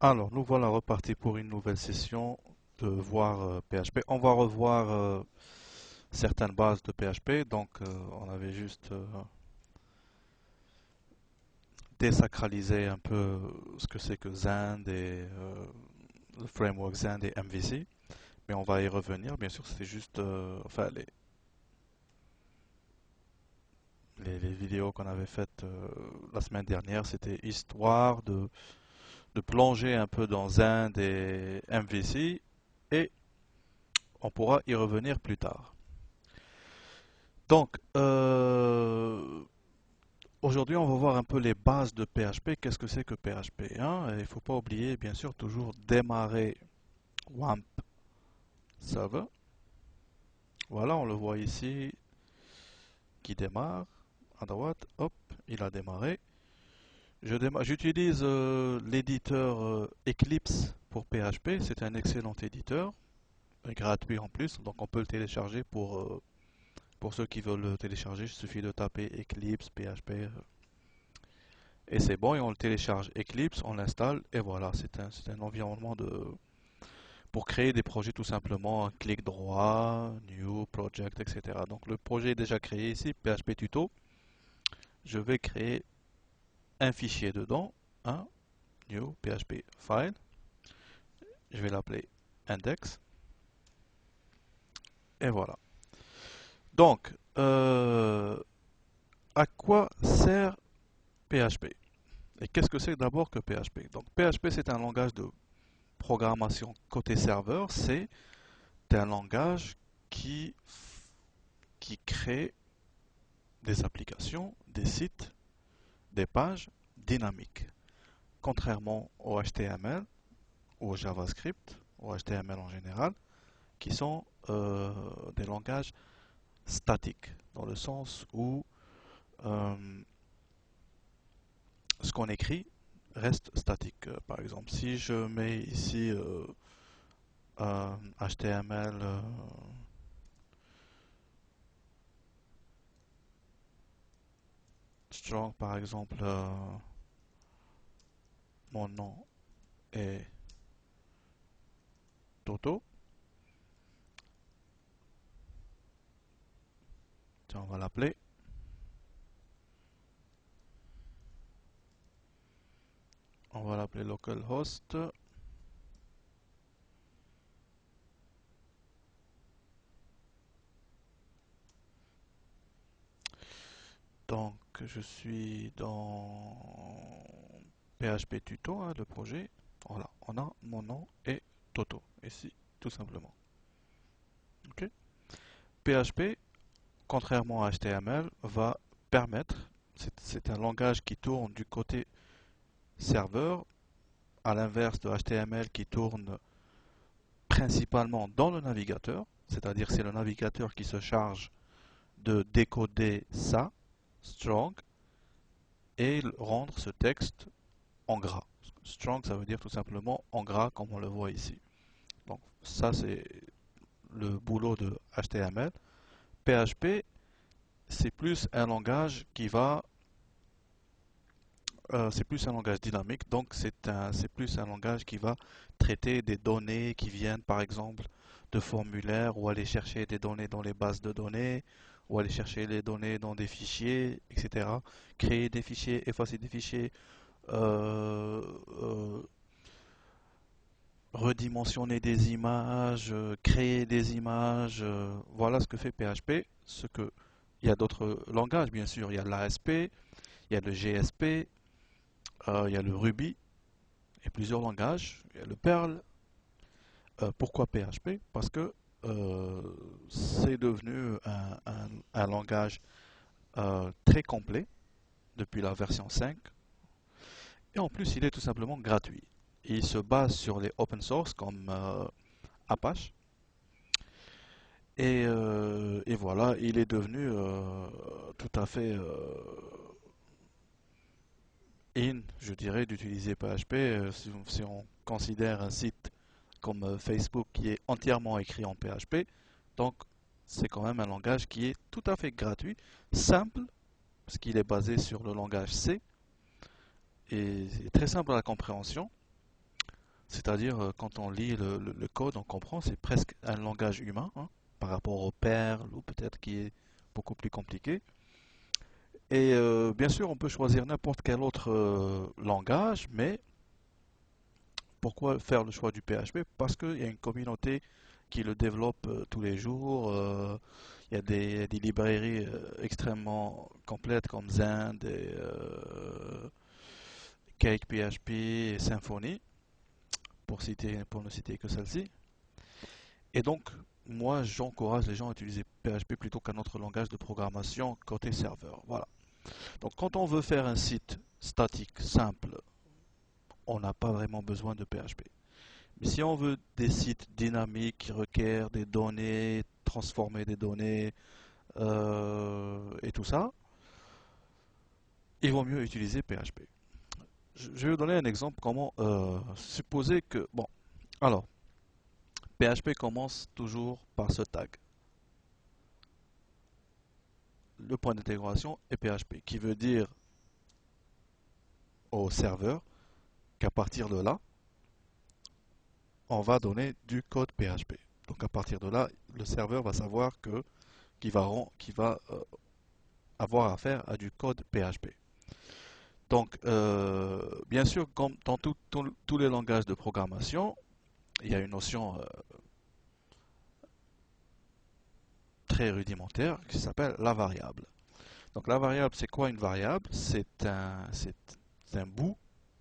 Alors, nous voilà repartis pour une nouvelle session de voir PHP. On va revoir certaines bases de PHP. Donc, on avait juste désacralisé un peu ce que c'est que Zend et le framework Zend et MVC. Mais on va y revenir. Bien sûr, c'est juste, enfin, les vidéos qu'on avait faites la semaine dernière, c'était histoire de plonger un peu dans Zend et MVC. Et on pourra y revenir plus tard. Donc, aujourd'hui, on va voir un peu les bases de PHP. Qu'est-ce que c'est que PHP, hein? Et il ne faut pas oublier, bien sûr, toujours démarrer WAMP Server. Voilà, on le voit ici qui démarre à droite. Hop, il a démarré. J'utilise l'éditeur Eclipse pour PHP. C'est un excellent éditeur, gratuit en plus. Donc, on peut le télécharger pour ceux qui veulent le télécharger. Il suffit de taper Eclipse, PHP. Et c'est bon, et on le télécharge Eclipse, on l'installe, et voilà, c'est un environnement pour créer des projets tout simplement, un clic droit, New, Project, etc. Donc le projet est déjà créé ici, PHP Tuto. Je vais créer un fichier dedans, un New, PHP File. Je vais l'appeler Index, et voilà. Donc, à quoi sert PHP? Et qu'est-ce que c'est d'abord que PHP? Donc PHP, c'est un langage de programmation côté serveur, c'est un langage qui, qui crée des applications, des sites, des pages dynamiques. Contrairement au HTML ou au JavaScript, ou HTML en général, qui sont des langages statiques, dans le sens où euh, ce qu'on écrit reste statique. Par exemple, si je mets ici HTML strong, par exemple, mon nom est Toto. Tiens, on va l'appeler. On va l'appeler localhost. Donc, je suis dans PHP Tuto, hein, le projet. Voilà, on a mon nom et Toto, ici, tout simplement. Ok. PHP, contrairement à HTML, va permettre, c'est un langage qui tourne du côté serveur, à l'inverse de HTML qui tourne principalement dans le navigateur, c'est-à-dire c'est le navigateur qui se charge de décoder ça, strong, et rendre ce texte en gras. Strong, ça veut dire tout simplement en gras, comme on le voit ici. Donc ça, c'est le boulot de HTML. PHP, c'est plus un langage c'est plus un langage dynamique, donc c'est plus un langage qui va traiter des données qui viennent, par exemple, de formulaires, ou aller chercher des données dans les bases de données, ou aller chercher les données dans des fichiers, etc. Créer des fichiers, effacer des fichiers, euh, euh, redimensionner des images, créer des images. Voilà ce que fait PHP. Il y a d'autres langages, bien sûr. Il y a l'ASP, il y a le GSP, il y a le Ruby, et plusieurs langages. Il y a le Perl. Pourquoi PHP? Parce que euh, c'est devenu un langage très complet depuis la version 5. Et en plus, il est tout simplement gratuit. Il se base sur les open source comme Apache. Et voilà, il est devenu tout à fait in, je dirais, d'utiliser PHP. Si on considère un site comme Facebook qui est entièrement écrit en PHP, donc c'est quand même un langage qui est tout à fait gratuit, simple, parce qu'il est basé sur le langage C, et très simple à la compréhension. C'est-à-dire, quand on lit le code, on comprend, c'est presque un langage humain, hein, par rapport au Perl, ou peut-être qui est beaucoup plus compliqué. Et bien sûr, on peut choisir n'importe quel autre langage, mais pourquoi faire le choix du PHP? Parce qu'il y a une communauté qui le développe tous les jours. Il y a des librairies extrêmement complètes comme Zend et Cake PHP et Symfony, pour ne citer que celle-ci. Et donc, moi, j'encourage les gens à utiliser PHP plutôt qu'un autre langage de programmation côté serveur. Voilà. Donc, quand on veut faire un site statique, simple, on n'a pas vraiment besoin de PHP. Mais si on veut des sites dynamiques qui requièrent des données, transformer des données et tout ça, il vaut mieux utiliser PHP. Je vais vous donner un exemple. Comment supposer que bon, alors PHP commence toujours par ce tag. Le point d'intégration est PHP, qui veut dire au serveur qu'à partir de là, on va donner du code PHP. Donc à partir de là, le serveur va savoir que qu'il va avoir affaire à du code PHP. Donc, bien sûr, comme dans tous les langages de programmation, il y a une notion très rudimentaire qui s'appelle la variable. Donc, la variable, c'est quoi une variable? C'est un bout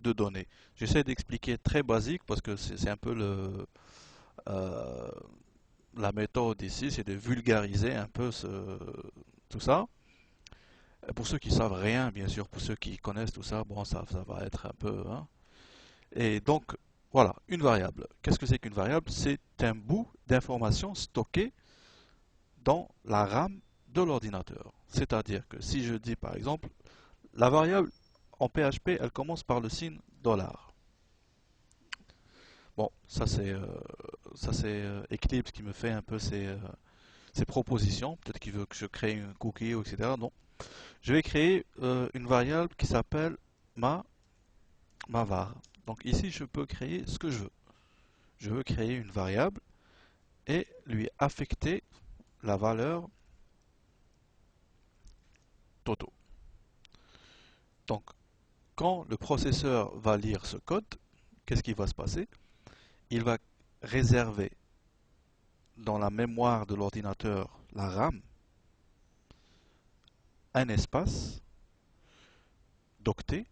de données. J'essaie d'expliquer très basique parce que c'est un peu euh, la méthode ici, c'est de vulgariser un peu tout ça. Pour ceux qui savent rien, bien sûr, pour ceux qui connaissent tout ça, bon, ça va être un peu, hein. Et donc, voilà, une variable. Qu'est-ce que c'est qu'une variable? C'est un bout d'information stocké dans la RAM de l'ordinateur. C'est-à-dire que si je dis par exemple, la variable en PHP, elle commence par le signe $. Bon, ça c'est Eclipse qui me fait un peu ces propositions. Peut-être qu'il veut que je crée un cookie, etc. Non. Je vais créer une variable qui s'appelle ma var. Donc ici, je peux créer ce que je veux. Je veux créer une variable et lui affecter la valeur Toto. Donc, quand le processeur va lire ce code, qu'est-ce qui va se passer? Il va réserver dans la mémoire de l'ordinateur, la RAM, un espace d'octet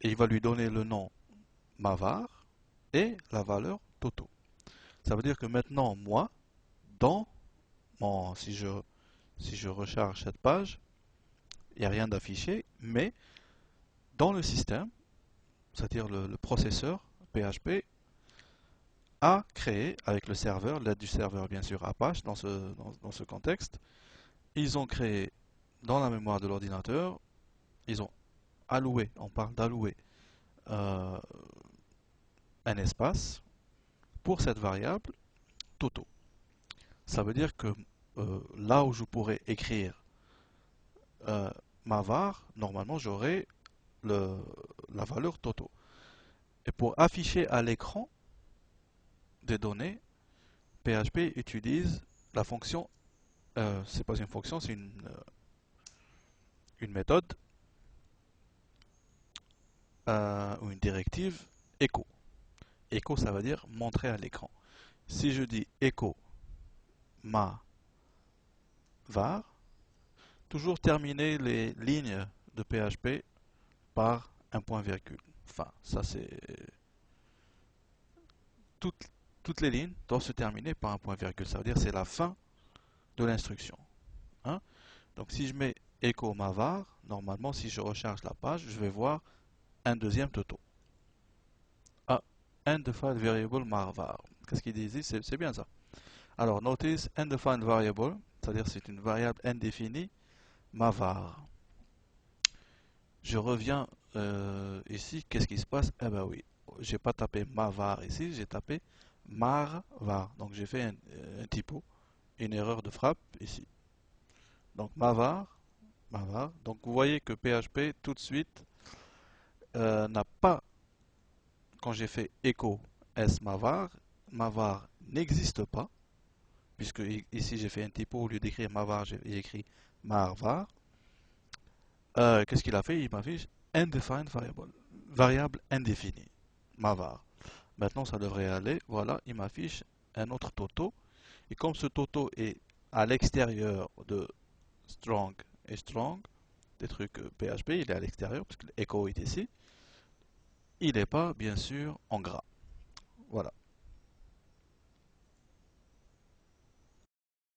et il va lui donner le nom mavar et la valeur Toto. Ça veut dire que maintenant, moi, dans mon, si je recharge cette page, il n'y a rien d'affiché, mais dans le système, c'est-à-dire le processeur PHP, a créé avec le serveur, l'aide du serveur bien sûr Apache dans ce contexte, ils ont créé dans la mémoire de l'ordinateur, ils ont alloué, on parle d'allouer euh, un espace pour cette variable Toto. Ça veut dire que là où je pourrais écrire ma var, normalement j'aurai la valeur Toto. Et pour afficher à l'écran des données, PHP utilise la fonction, c'est pas une fonction, c'est une méthode ou une directive echo. Echo, ça veut dire montrer à l'écran. Si je dis echo ma var, toujours terminer les lignes de PHP par un point virgule. Enfin, ça c'est toutes, toutes les lignes doivent se terminer par un point virgule. Ça veut dire c'est la fin de l'instruction. Hein? Donc si je mets echo ma var, normalement si je recharge la page, je vais voir un deuxième Toto. Ah, undefined variable var. Qu'est-ce qu'il dit ici? C'est bien ça. Alors, notice undefined variable, c'est-à-dire c'est une variable indéfinie, mavar. Je reviens ici, qu'est-ce qui se passe? Eh ben oui, j'ai pas tapé mavar ici, j'ai tapé marvar. Donc j'ai fait un typo, une erreur de frappe ici. Donc mavar. Donc vous voyez que PHP tout de suite n'a pas quand j'ai fait echo s mavar, mavar n'existe pas, puisque ici j'ai fait un typo, au lieu d'écrire mavar, j'ai écrit marvar. Qu'est-ce qu'il a fait? Il m'affiche undefined variable, variable indéfinie, mavar. Maintenant ça devrait aller, voilà, il m'affiche un autre toto, et comme ce toto est à l'extérieur de strong et strong, des trucs PHP, il est à l'extérieur, parce que l'echo est ici, il n'est pas bien sûr en gras. Voilà.